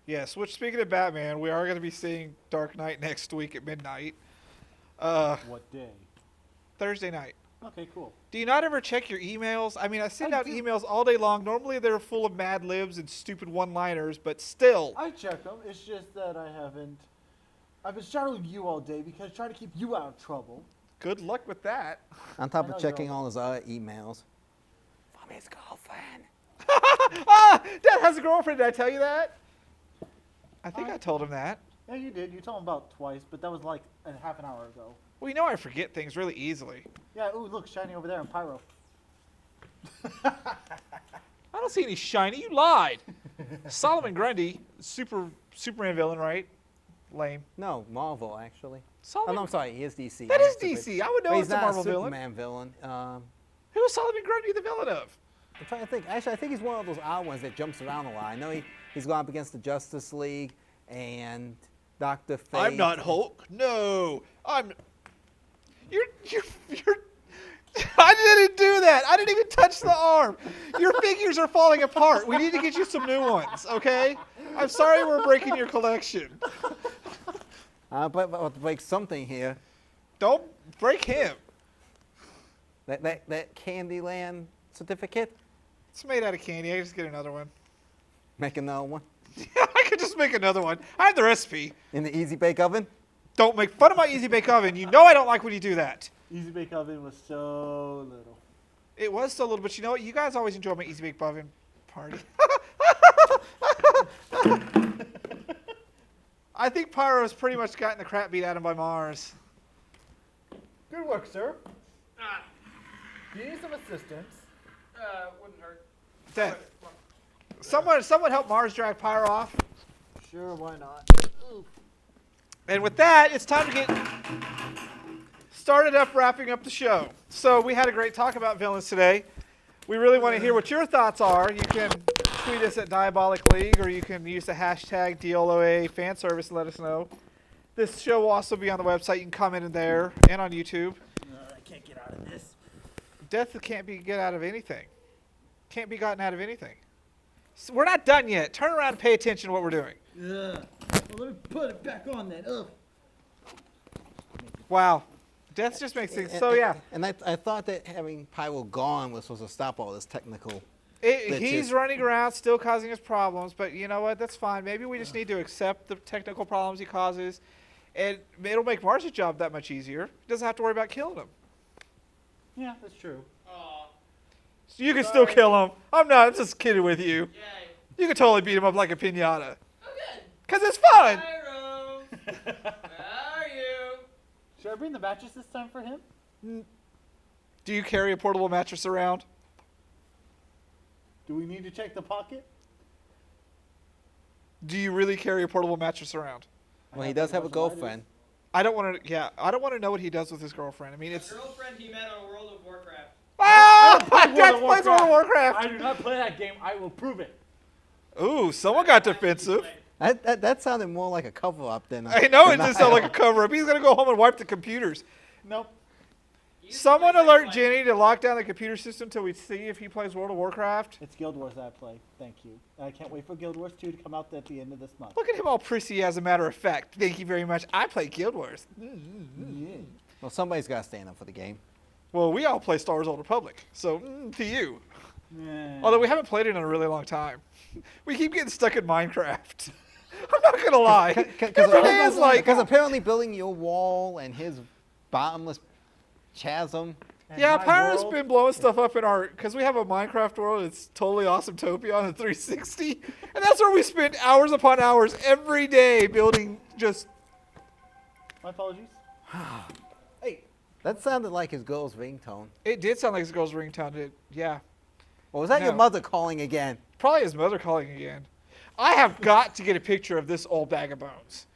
Yes, which speaking of Batman, we are going to be seeing Dark Knight next week at midnight. What day? Thursday night. Okay, cool. Do you not ever check your emails? I mean, I send out emails all day long. Normally they're full of Mad Libs and stupid one-liners, but still. I check them. It's just that I haven't. I've been shadowing you all day because trying to keep you out of trouble. Good luck with that. On top of checking all his other emails. From his girlfriend. Dad has a girlfriend. Did I tell you that? I think I told him that. Yeah, you did. You told him about twice, but that was like half an hour ago. Well, you know I forget things really easily. Yeah, ooh, look, shiny over there in Pyro. I don't see any shiny. You lied. Solomon Grundy, Superman villain, right? Lame. No, Marvel, actually. Solomon... Oh, no, I'm sorry. He is DC. That is DC. I would know it's a Marvel villain. Superman villain. Who is Solomon Grundy the villain of? I'm trying to think. Actually, I think he's one of those odd ones that jumps around a lot. I know he's gone up against the Justice League and Dr. Fate. I'm not Hulk. No. You're I didn't do that. I didn't even touch the arm. Your figures are falling apart. We need to get you some new ones, okay? I'm sorry we're breaking your collection. But break something here. Don't break him. That Candyland certificate? It's made out of candy. I just get another one. Make another one? I could just make another one. I have the recipe. In the Easy Bake Oven? Don't make fun of my Easy Bake Oven. You know I don't like when you do that. Easy Bake Oven was so little. It was so little, but you know what? You guys always enjoy my Easy Bake Oven party. I think Pyro's pretty much gotten the crap beat out of him by Mars. Good work, sir. Do you need some assistance? Wouldn't hurt. Death. Someone help Mars drag Pyro off. Sure, why not? And with that, it's time to get started up wrapping up the show. So we had a great talk about villains today. We really want to hear what your thoughts are. You can tweet us at Diabolic League, or you can use the hashtag DLOA Fanservice and let us know. This show will also be on the website. You can comment in there and on YouTube. I can't get out of this. Death can't be get out of anything. Can't be gotten out of anything. So we're not done yet. Turn around and pay attention to what we're doing. Well, let me put it back on then. Ugh. Wow. Death just makes things so, yeah. And I thought that having Pyro gone was supposed to stop all this technical. He's running around still causing us problems, but you know what? That's fine. Maybe we just need to accept the technical problems he causes, and it'll make Mars's job that much easier. He doesn't have to worry about killing him. Yeah, that's true. So you can still kill him. I'm not just kidding with you. You can totally beat him up like a piñata. Okay. Because it's fun. Pyro. How are you? Should I bring the mattress this time for him? Do you carry a portable mattress around? Do we need to check the pocket? Do you really carry a portable mattress around? Well, he does have a girlfriend. I don't want to. Yeah, I don't want to know what he does with his girlfriend. I mean, it's. Girlfriend he met on World of Warcraft. Ah! Death plays World of Warcraft. I do not play that game. I will prove it. Ooh, someone got defensive. That sounded more like a cover-up than. I know it did sound like a cover-up. He's gonna go home and wipe the computers. Nope. Someone alert Jenny to lock down the computer system until we see if he plays World of Warcraft. It's Guild Wars that I play. Thank you. I can't wait for Guild Wars 2 to come out at the end of this month. Look at him all prissy, as a matter of fact. Thank you very much. I play Guild Wars. Yeah. Well, somebody's got to stand up for the game. Well, we all play Star Wars Old Republic, so to you. Yeah. Although we haven't played it in a really long time. We keep getting stuck in Minecraft. I'm not going to lie. Because apparently building your wall and his bottomless chasm. Yeah, Pyro's been blowing stuff up in our, because we have a Minecraft world. It's totally awesome Topia on the 360. And that's where we spend hours upon hours every day building just. My apologies. Hey. That sounded like his girl's ringtone. It did sound like his girl's ringtone. Yeah. Or was that your mother calling again? Probably his mother calling again. I have got to get a picture of this old bag of bones.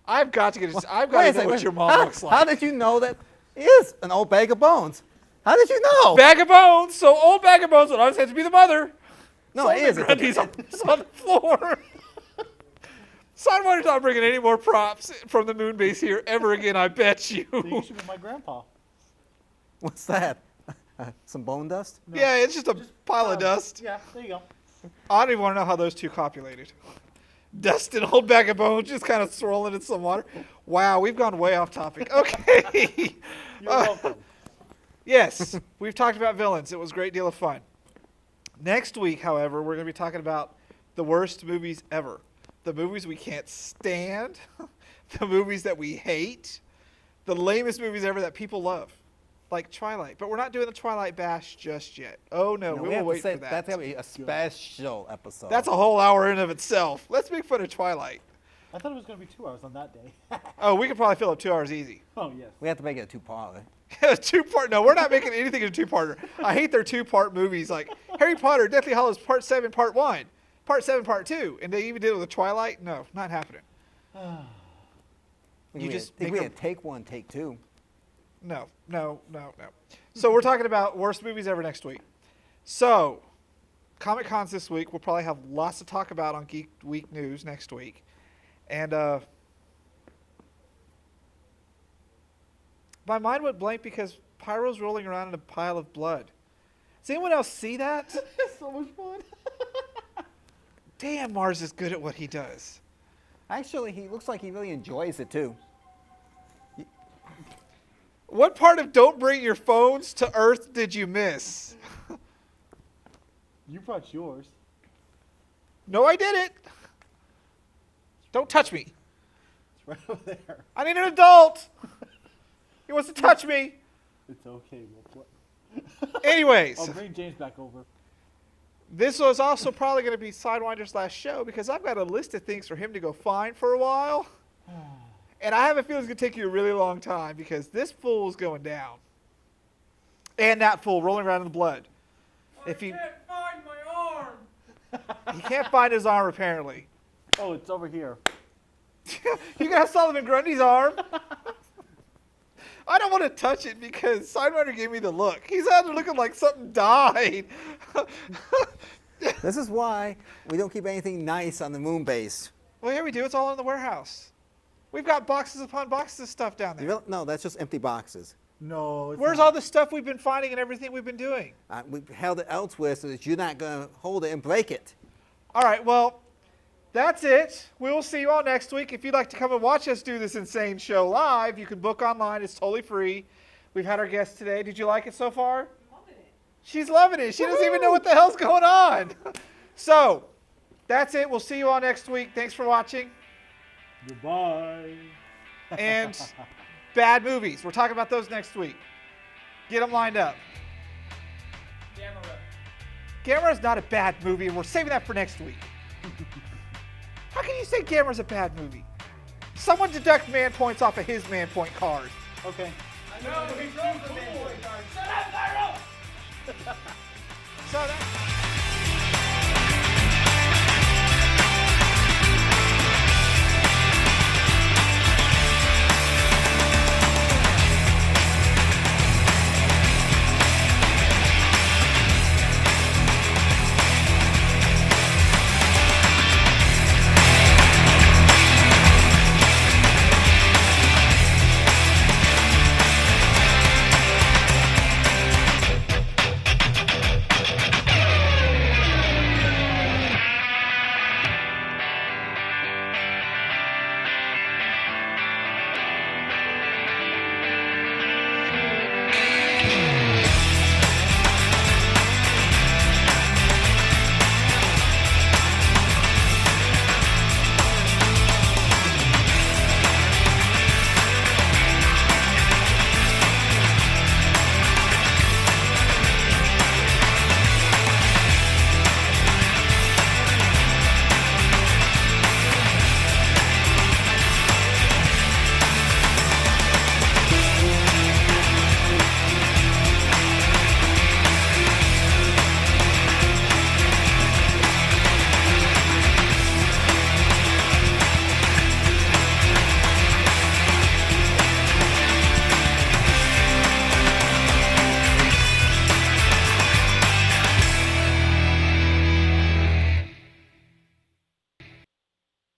I've got to get I've got to know what your mom looks like. How did you know that is an old bag of bones? How did you know? Bag of bones. So old bag of bones would always have to be the mother. No, it is. He's on the floor. Sidewinders not bringing any more props from the moon base here ever again, I bet you. So you should be my grandpa. What's that? Some bone dust? No. Yeah, it's just a pile of dust. Yeah, there you go. I don't even want to know how those two copulated. Dust and old bag of bones just kind of swirling in some water. Wow, we've gone way off topic. Okay. You're welcome. Yes, we've talked about villains. It was a great deal of fun. Next week, however, we're going to be talking about the worst movies ever. The movies we can't stand. The movies that we hate. The lamest movies ever that people love. Like Twilight. But we're not doing the Twilight bash just yet. Oh, no, we will wait for that. That's going to be a special episode. That's a whole hour in of itself. Let's make fun of Twilight. I thought it was going to be 2 hours on that day. Oh, we could probably fill up 2 hours easy. Oh, yes. We have to make it a 2-parter. A 2-part? No, we're not making anything a 2-parter. I hate their 2-part movies like Harry Potter, Deathly Hallows Part 7, Part 1, Part 7, Part 2. And they even did it with Twilight? No, not happening. You just think we had take 1, take 2. No. So we're talking about worst movies ever next week. So, Comic Cons this week. We'll probably have lots to talk about on Geek Week News next week. And my mind went blank because Pyro's rolling around in a pile of blood. Does anyone else see that? It's so much fun. Damn, Mars is good at what he does. Actually, he looks like he really enjoys it too. What part of don't bring your phones to Earth did you miss? You brought yours. No, I didn't. Don't touch me. It's right over there. I need an adult. He wants to touch me. It's okay. We'll play. Anyways. I'll bring James back over. This was also probably going to be Sidewinders' last show because I've got a list of things for him to go find for a while. And I have a feeling it's going to take you a really long time because this fool's going down. And that fool rolling around in the blood. I can't find my arm. He can't find his arm, apparently. Oh, it's over here. You got Solomon Grundy's arm? I don't want to touch it because Sidewinder gave me the look. He's out there looking like something died. This is why we don't keep anything nice on the moon base. Well, here we do. It's all in the warehouse. We've got boxes upon boxes of stuff down there. No, that's just empty boxes. No. It's Where's not. all the stuff we've been finding and everything we've been doing? We held it elsewhere so that you're not going to hold it and break it. All right, well, that's it. We will see you all next week. If you'd like to come and watch us do this insane show live, you can book online. It's totally free. We've had our guest today. Did you like it so far? Loving it. She's loving it. She doesn't even know what the hell's going on. So, that's it. We'll see you all next week. Thanks for watching. Goodbye. And bad movies. We're talking about those next week. Get them lined up. Gamera's not a bad movie, and we're saving that for next week. How can you say Gamera's a bad movie? Someone deduct man points off of his man point card. Okay. I know, he drove the man. Shut up, Pyro! So that.